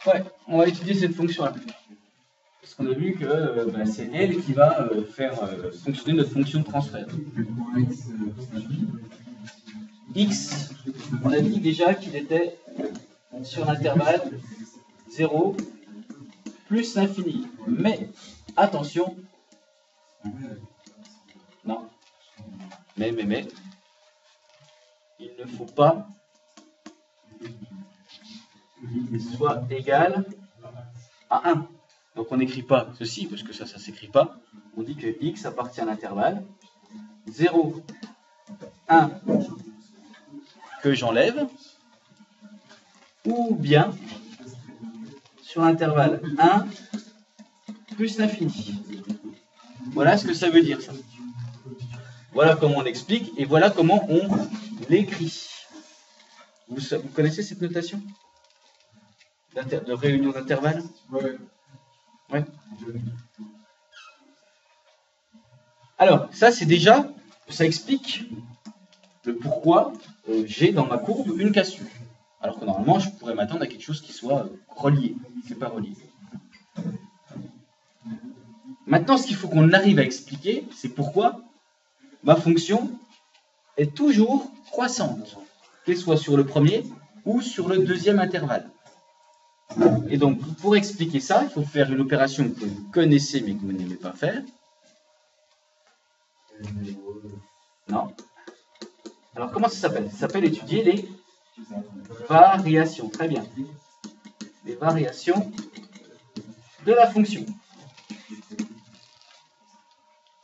Ouais, on va étudier cette fonction-là. Parce qu'on a vu que c'est elle qui va faire fonctionner notre fonction de transfert. X, on a dit déjà qu'il était sur l'intervalle 0 plus l'infini. Mais, attention, non, mais, il ne faut pas qu'il soit égal à 1. Donc on n'écrit pas ceci, parce que ça ne s'écrit pas. On dit que x appartient à l'intervalle 0, 1 que j'enlève, ou bien sur l'intervalle 1 plus l'infini. Voilà ce que ça veut dire, ça. Voilà comment on l'explique, et voilà comment on l'écrit. Vous connaissez cette notation de réunion d'intervalle? Ouais. Ouais. Alors, ça c'est déjà, ça explique le pourquoi j'ai dans ma courbe une cassure. Alors que normalement, je pourrais m'attendre à quelque chose qui soit relié. C'est pas relié. Maintenant, ce qu'il faut qu'on arrive à expliquer, c'est pourquoi ma fonction est toujours croissante, qu'elle soit sur le premier ou sur le deuxième intervalle. Et donc, pour expliquer ça, il faut faire une opération que vous connaissez mais que vous n'aimez pas faire. Non. Alors, comment ça s'appelle? Ça s'appelle étudier les variations. Très bien. Les variations de la fonction.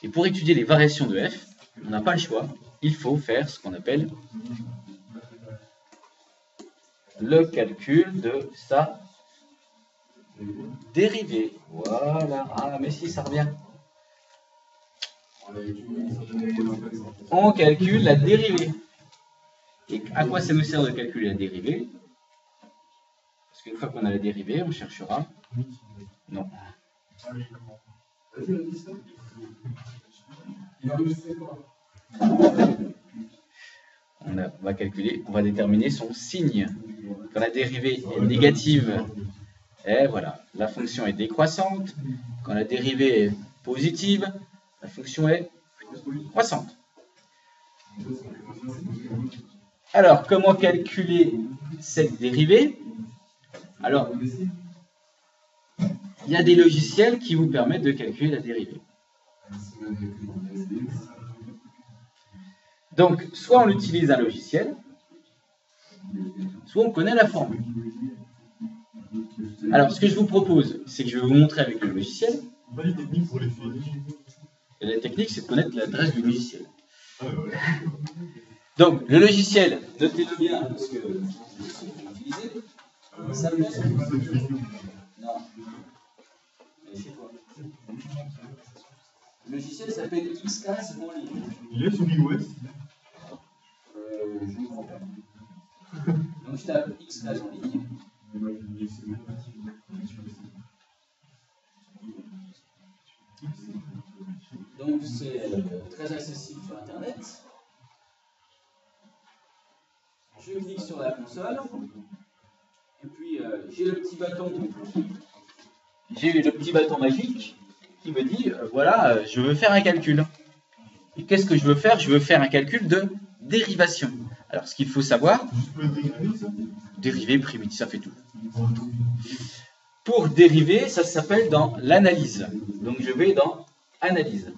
Et pour étudier les variations de f, on n'a pas le choix. Il faut faire ce qu'on appelle le calcul de sa dérivée. Voilà. Ah, mais si, ça revient. On calcule la dérivée. Et à quoi ça nous sert de calculer la dérivée? Parce qu'une fois qu'on a la dérivée, on cherchera. Non. On va calculer, on va déterminer son signe. Quand la dérivée est négative, et voilà, la fonction est décroissante. Quand la dérivée est positive, la fonction est croissante. Alors, comment calculer cette dérivée? Alors, il y a des logiciels qui vous permettent de calculer la dérivée. Donc, soit on utilise un logiciel, soit on connaît la formule. Alors, ce que je vous propose, c'est que je vais vous montrer avec le logiciel. Et la technique, c'est de connaître l'adresse du logiciel. Donc, le logiciel, notez-le bien, parce que ça me non. Le logiciel s'appelle XCAS en ligne. Il est sur iOS. Je ne crois pas. Donc, je tape XCAS en ligne. Donc, c'est très accessible sur Internet. Je clique sur la console. Et puis, j'ai le petit bâton. J'ai le petit bâton magique qui me dit, voilà, je veux faire un calcul. Et qu'est-ce que je veux faire? Je veux faire un calcul de dérivation. Alors, ce qu'il faut savoir, dériver, primitif, ça fait tout. Pour dériver, ça s'appelle dans l'analyse. Donc, je vais dans analyse.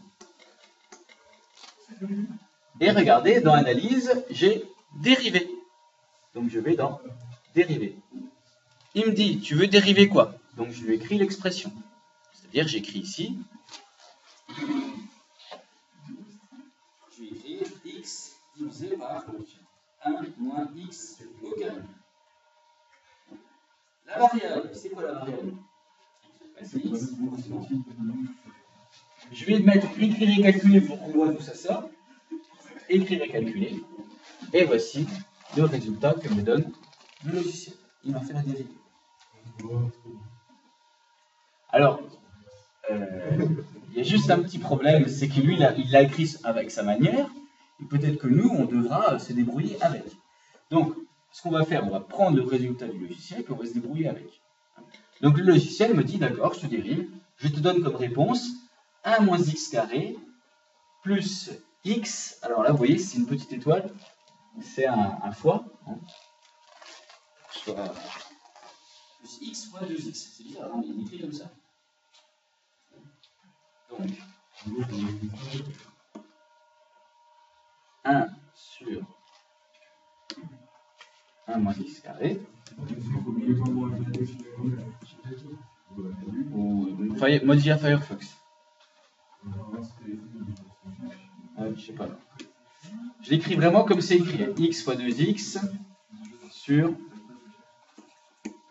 Et regardez, dans analyse, j'ai dérivé. Donc, je vais dans dériver. Il me dit, tu veux dériver quoi? Donc, je lui écris l'expression. C'est-à-dire, j'écris ici. Je vais écrire x divisé par 1 moins x au carré. La variable, c'est quoi la variable? C'est x. Je vais mettre écrire et calculer pour qu'on voit d'où ça sort. Écrire et calculer. Et voici le résultat que me donne le logiciel. Il m'a fait la dérivée. Alors, il y a juste un petit problème, c'est que lui, il l'a écrit avec sa manière, et peut-être que nous, on devra se débrouiller avec. Donc, ce qu'on va faire, on va prendre le résultat du logiciel et on va se débrouiller avec. Donc le logiciel me dit, d'accord, je te dérive, je te donne comme réponse 1 moins x carré plus x, alors là vous voyez c'est une petite étoile, c'est un fois, hein, soit plus x fois 2x, c'est bizarre, hein, il est écrit comme ça. Donc 1 sur 1 moins x carré, ou modifier Firefox. Je sais pas. Je l'écris vraiment comme c'est écrit, x fois 2x sur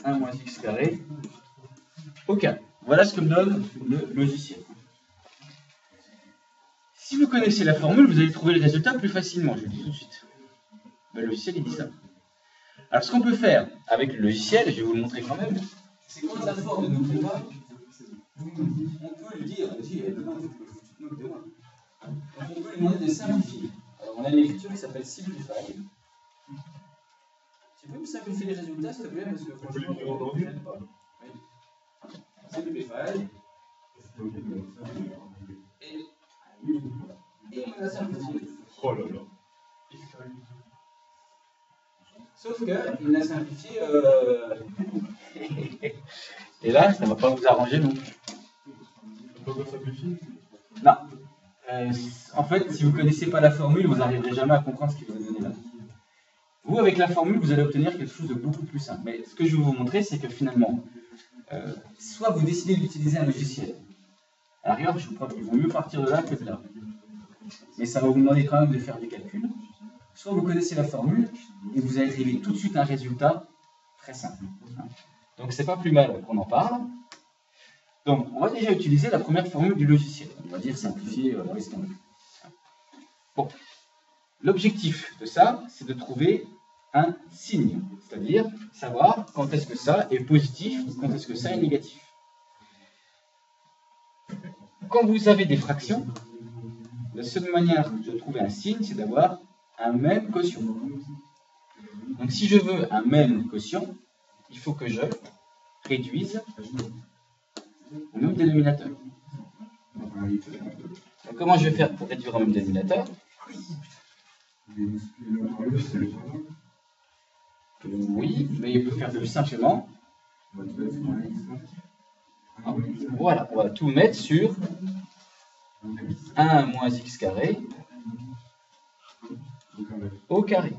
1 moins x carré au carré. Voilà ce que me donne le logiciel. Si vous connaissez la formule, vous allez trouver le résultat plus facilement, je le dis tout de suite. Le logiciel, il dit ça. Alors, ce qu'on peut faire avec le logiciel, je vais vous le montrer quand même, c'est quand la forme ne nous plaît pas, on peut lui dire, on peut lui demander de simplifier. Alors, on a une écriture qui s'appelle Simplify. Tu peux me simplifier les résultats, s'il te plaît, parce que franchement, je n'aime pas. Oui. Simplify. Et on a simplifié. Oh là là. Sauf qu'il l'a simplifié. Et là, ça ne va pas vous arranger non plus. Pourquoi simplifier? Non. En fait, si vous ne connaissez pas la formule, vous n'arriverez jamais à comprendre ce qu'il vous a donné là. Vous, avec la formule, vous allez obtenir quelque chose de beaucoup plus simple. Mais ce que je vais vous montrer, c'est que finalement, soit vous décidez d'utiliser un logiciel. À l'arrière, je crois qu'il vaut mieux partir de là que de là. Mais ça va vous demander quand même de faire des calculs. Soit vous connaissez la formule et vous allez arriver tout de suite à un résultat très simple. Donc c'est pas plus mal qu'on en parle. Donc on va déjà utiliser la première formule du logiciel. On va dire simplifier, laisse tomber. Bon, l'objectif de ça, c'est de trouver un signe, c'est-à-dire savoir quand est-ce que ça est positif ou quand est-ce que ça est négatif. Quand vous avez des fractions, la seule manière de trouver un signe, c'est d'avoir un même quotient. Donc si je veux un même quotient, il faut que je réduise au même dénominateur. Donc, comment je vais faire pour réduire au même dénominateur? Oui, mais il peut faire plus simplement. Voilà, on va tout mettre sur 1 moins x carré au carré.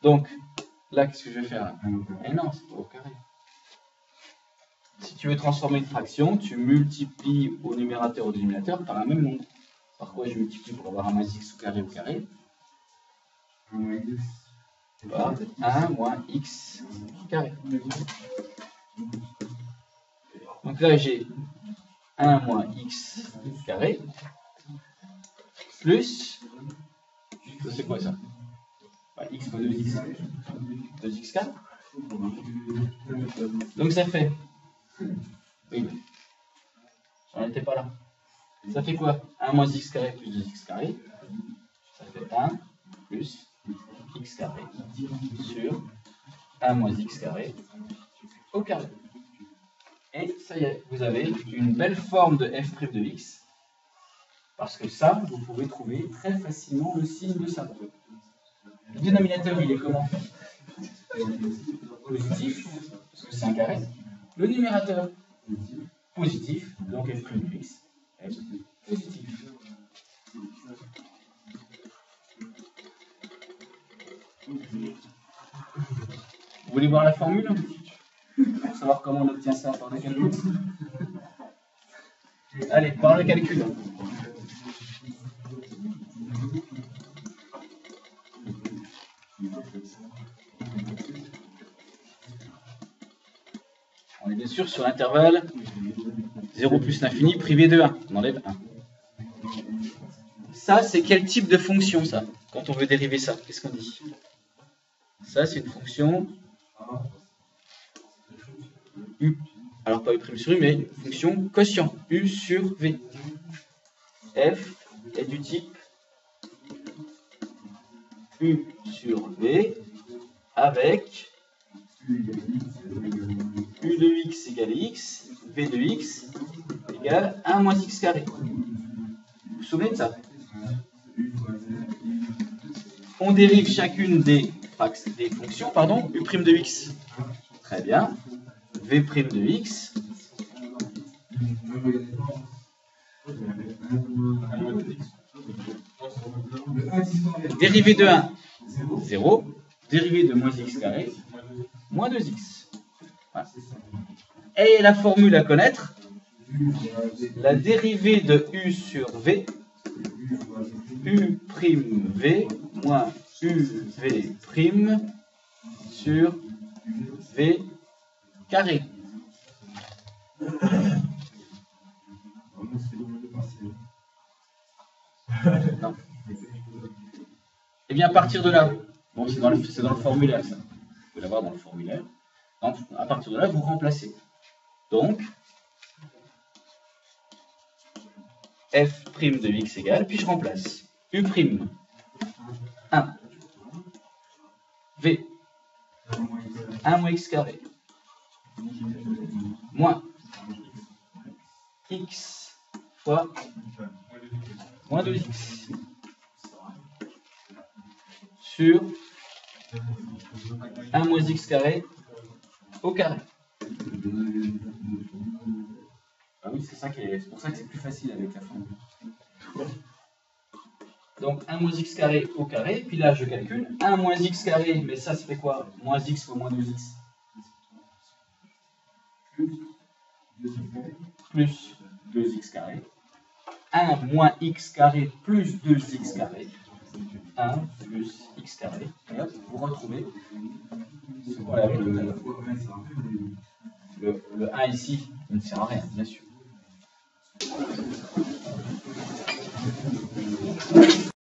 Donc, là, qu'est-ce que je vais faire? Eh non, c'est pas au carré. Si tu veux transformer une fraction, tu multiplies au numérateur au dénominateur par un même nombre. Par quoi je multiplie pour avoir un moins x au carré? Par 1 moins x carré. Donc là, j'ai 1 moins x carré plus, c'est quoi ça? X fois 2x, 2x carré. Donc ça fait, oui, j'en étais pas là. Ça fait quoi? 1 moins x carré plus 2x carré. Ça fait 1 plus x carré sur 1 moins x carré au carré. Et ça y est, vous avez une belle forme de f' de x. Parce que ça, vous pouvez trouver très facilement le signe de ça. Le dénominateur, il est comment? Positif, parce que c'est un carré. Le numérateur, positif, donc f' de x est positif. Vous voulez voir la formule? Pour savoir comment on obtient ça par le calcul? Allez, par le calcul. On est bien sûr sur l'intervalle 0 plus l'infini privé de 1. On enlève 1. Ça, c'est quel type de fonction, ça? Quand on veut dériver ça, qu'est-ce qu'on dit? Ça, c'est une fonction U. Alors, pas U' sur U, mais une fonction quotient. U sur V. F est du type U sur V avec U de x égale x, V de x égale 1 moins x carré. Vous vous souvenez de ça? On dérive chacune des fonctions, pardon, U' de x. Très bien. V' de x. Dérivée de 1, 0. Dérivée de moins x carré, moins 2x. Voilà. Et la formule à connaître, la dérivée de u sur v, u'v moins uv' sur v carré. Non. Et bien à partir de là, bon, c'est dans le formulaire ça. Vous pouvez l'avoir dans le formulaire. Donc, à partir de là, vous remplacez. Donc, f' de x égale, puis je remplace u', 1, v, 1 moins x carré, moins x fois moins 2x sur 1 moins x carré au carré. Ah oui, c'est pour ça que c'est plus facile avec la formule. Donc 1 moins x carré au carré, puis là je calcule 1 moins x carré, mais ça fait quoi? Moins x fois moins 2x. Plus 2x carré. 1 moins x carré plus 2x carré. 1 plus x carré. Et hop, vous retrouvez ce qu'on avait tout à l'heure. Le 1 ici, il ne sert à rien, bien sûr.